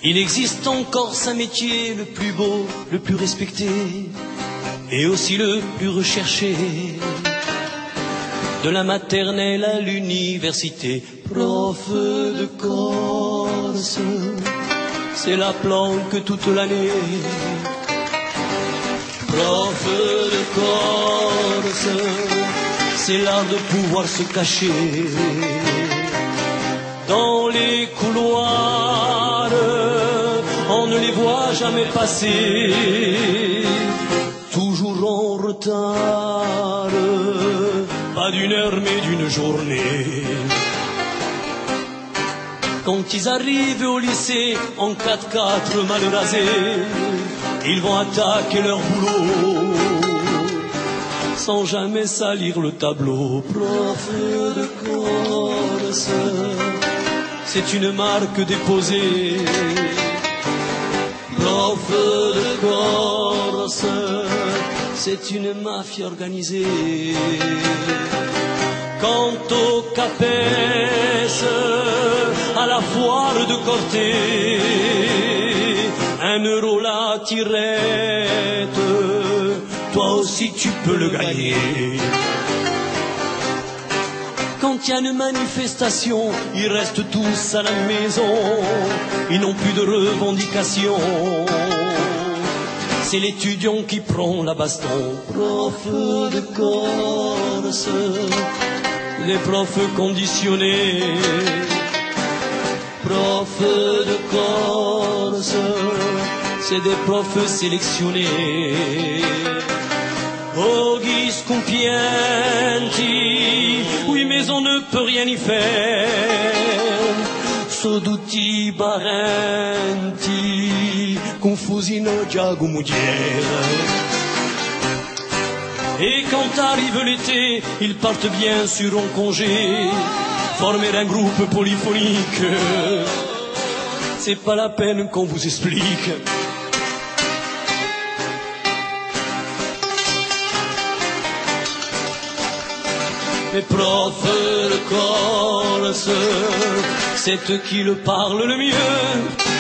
Il existe encore 5 métiers, le plus beau, le plus respecté, et aussi le plus recherché. De la maternelle à l'université, prof de Corse, c'est la planque toute l'année. Prof de Corse, c'est l'art de pouvoir se cacher dans les couloirs. On ne les voit jamais passer, toujours en retard, pas d'une heure mais d'une journée. Quand ils arrivent au lycée en 4x4 mal rasés, ils vont attaquer leur boulot sans jamais salir le tableau. Prof de Corse, c'est une marque déposée. Prof de Corse, c'est une mafia organisée. Quant au CAPES, à la foire de Corté, 1 euro la tirette, toi aussi tu peux le gagner. Quand il y a une manifestation, ils restent tous à la maison, ils n'ont plus de revendications. C'est l'étudiant qui prend la baston. Prof de Corse, les profs conditionnés. Prof de Corse, c'est des profs sélectionnés. Oggi scompienti, oui mais on ne peut rien y faire. Soduti barenti, confusino giagumugiera. Et quand arrive l'été, ils partent bien sûr en congé, former un groupe polyphonique. C'est pas la peine qu'on vous explique. Les profs de Corse, c'est eux qui le parlent le mieux.